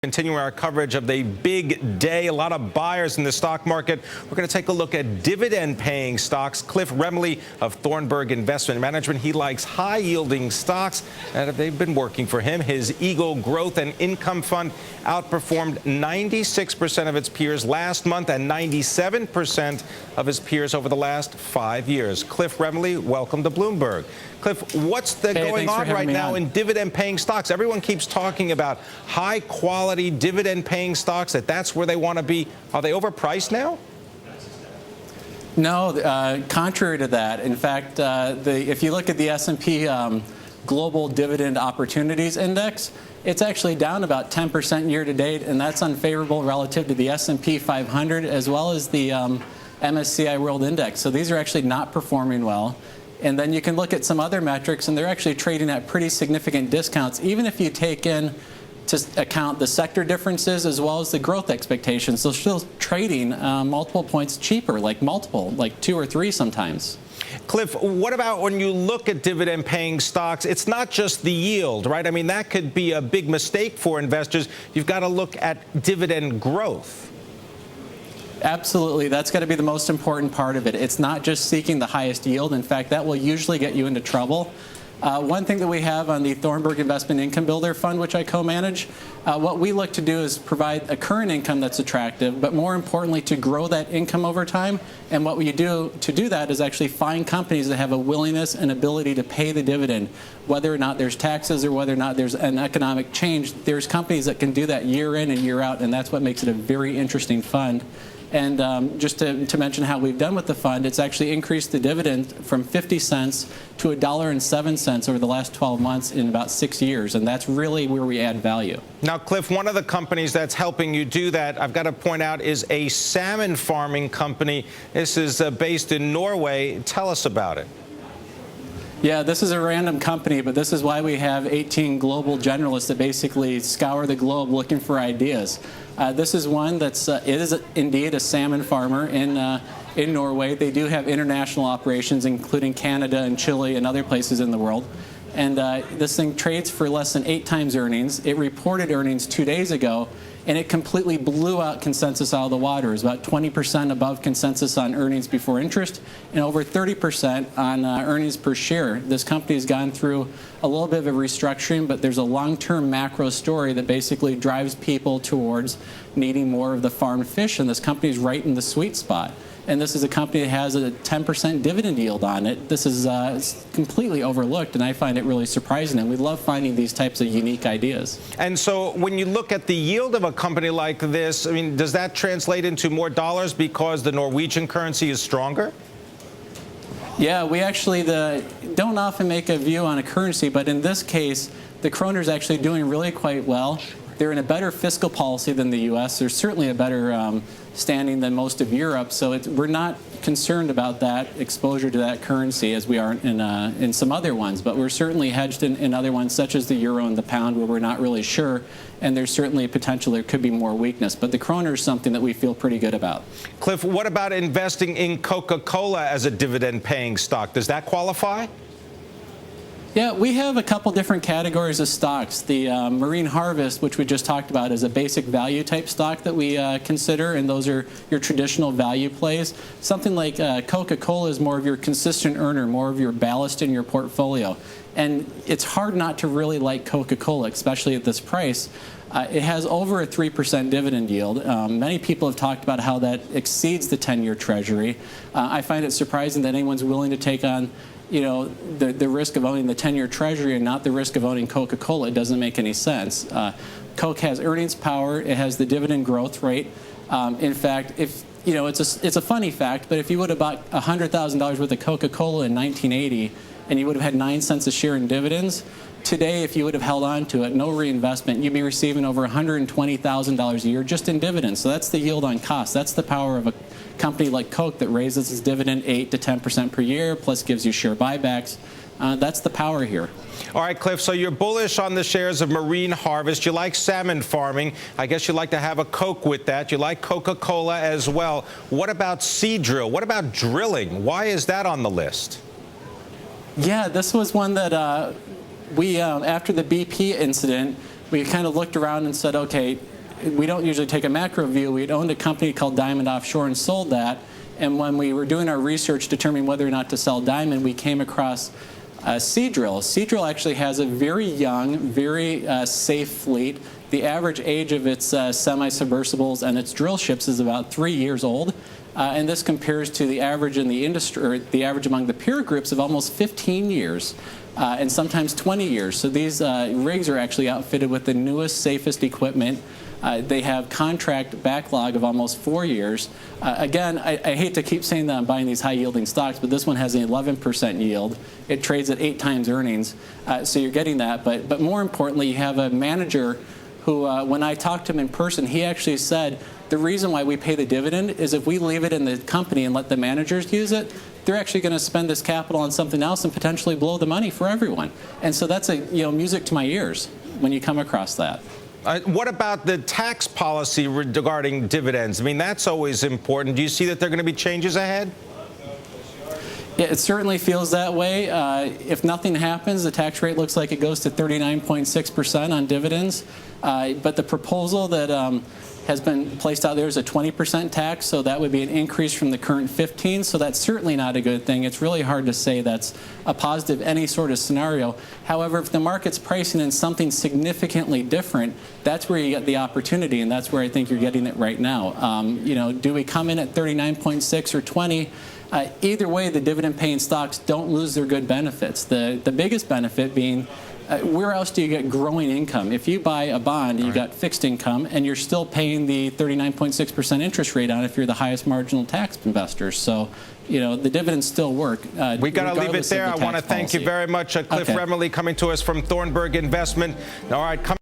Continuing our coverage of the big day, a lot of buyers in the stock market. We're going to take a look at dividend-paying stocks. Cliff Remily of Thornburg Investment Management. He likes high-yielding stocks, and they've been working for him. His Eagle Growth and Income Fund outperformed 96% of its peers last month and 97% of his peers over the last 5 years. Cliff Remily, welcome to Bloomberg. Cliff, what's going on right now in dividend-paying stocks? Everyone keeps talking about high-quality dividend-paying stocks, that's where they want to be. Are they overpriced now? No, contrary to that. In fact, if you look at the S&P Global Dividend Opportunities Index, it's actually down about 10% year to date, and that's unfavorable relative to the S&P 500 as well as the MSCI World Index. So these are actually not performing well. And then you can look at some other metrics, and they're actually trading at pretty significant discounts, even if you take in to account the sector differences as well as the growth expectations. They're still trading multiple points cheaper, like 2 or 3 sometimes. Cliff, what about when you look at dividend-paying stocks? It's not just the yield, right? I mean, that could be a big mistake for investors. You've got to look at dividend growth. Absolutely. That's got to be the most important part of it. It's not just seeking the highest yield. In fact, that will usually get you into trouble. One thing that we have on the Thornburg Investment Income Builder Fund, which I co-manage, what we look to do is provide a current income that's attractive, but more importantly, to grow that income over time. And what we do to do that is actually find companies that have a willingness and ability to pay the dividend, whether or not there's taxes or whether or not there's an economic change. There's companies that can do that year in and year out, and that's what makes it a very interesting fund. And just to mention how we've done with the fund, it's actually increased the dividend from 50 cents to $1.07 over the last 12 months in about 6 years. And that's really where we add value. Now, Cliff, one of the companies that's helping you do that, I've got to point out, is a salmon farming company. This is based in Norway. Tell us about it. Yeah, this is a random company, but this is why we have 18 global generalists that basically scour the globe looking for ideas. This is one it is indeed a salmon farmer in Norway. They do have international operations, including Canada and Chile and other places in the world. And this thing trades for less than 8 times earnings. It reported earnings 2 days ago, and it completely blew out consensus out of the water. It was about 20% above consensus on earnings before interest and over 30% on earnings per share. This company has gone through a little bit of a restructuring, but there's a long-term macro story that basically drives people towards needing more of the farmed fish, and this company is right in the sweet spot. And this is a company that has a 10% dividend yield on it. This is completely overlooked, and I find it really surprising. And we love finding these types of unique ideas. And so when you look at the yield of a company like this, I mean, does that translate into more dollars because the Norwegian currency is stronger? Yeah, we actually don't often make a view on a currency, but in this case, the kroner is actually doing really quite well. They're in a better fiscal policy than the U.S. They're certainly a better standing than most of Europe. So we're not concerned about that exposure to that currency as we are in some other ones. But we're certainly hedged in other ones, such as the euro and the pound, where we're not really sure. And there's certainly a potential there could be more weakness. But the kroner is something that we feel pretty good about. Cliff, what about investing in Coca-Cola as a dividend-paying stock? Does that qualify? Yeah, we have a couple different categories of stocks. The Marine Harvest, which we just talked about, is a basic value type stock that we consider, and those are your traditional value plays. Something like Coca-Cola is more of your consistent earner, more of your ballast in your portfolio. And it's hard not to really like Coca-Cola, especially at this price. It has over a 3% dividend yield. Many people have talked about how that exceeds the 10-year Treasury. I find it surprising that anyone's willing to take on the risk of owning the 10-year Treasury and not the risk of owning Coca-Cola. It doesn't make any sense. Coke has earnings power. It has the dividend growth rate. In fact, it's a funny fact, but if you would have bought $100,000 worth of Coca-Cola in 1980 and you would have had 9 cents a share in dividends, today, if you would have held on to it, no reinvestment, you'd be receiving over $120,000 a year just in dividends. So that's the yield on cost. That's the power of a company like Coke that raises its dividend 8 to 10% per year, plus gives you share buybacks. That's the power here. All right, Cliff, so you're bullish on the shares of Marine Harvest. You like salmon farming. I guess you like to have a Coke with that. You like Coca-Cola as well. What about Seadrill? What about drilling? Why is that on the list? Yeah, this was one that we, after the BP incident, we kind of looked around and said, okay, we don't usually take a macro view. We'd owned a company called Diamond Offshore and sold that. And when we were doing our research determining whether or not to sell Diamond, we came across Seadrill. Seadrill actually has a very young, very safe fleet. The average age of its semi-submersibles and its drill ships is about 3 years old. And this compares to the average in the industry, or the average among the peer groups, of almost 15 years. And sometimes 20 years. So these rigs are actually outfitted with the newest, safest equipment. They have contract backlog of almost 4 years. Again, I hate to keep saying that I'm buying these high-yielding stocks, but this one has an 11% yield. It trades at 8 times earnings, so you're getting that. But more importantly, you have a manager who, when I talked to him in person, he actually said, the reason why we pay the dividend is if we leave it in the company and let the managers use it, they're actually going to spend this capital on something else and potentially blow the money for everyone. And so that's music to my ears when you come across that. What about the tax policy regarding dividends? I mean, that's always important. Do you see that there are going to be changes ahead? Yeah, it certainly feels that way. If nothing happens, the tax rate looks like it goes to 39.6% on dividends. But the proposal that has been placed out there is a 20% tax, so that would be an increase from the current 15%. So that's certainly not a good thing. It's really hard to say that's a positive any sort of scenario. However, if the market's pricing in something significantly different, that's where you get the opportunity, and that's where I think you're getting it right now. Do we come in at 39.6 or 20? Either way, the dividend-paying stocks don't lose their good benefits. The biggest benefit being, where else do you get growing income? If you buy a bond, you got fixed income, and you're still paying the 39.6% interest rate on if you're the highest marginal tax investor. So, the dividends still work. We got to leave it there. I want to thank you very much, Cliff Remily, coming to us from Thornburg Investment. All right.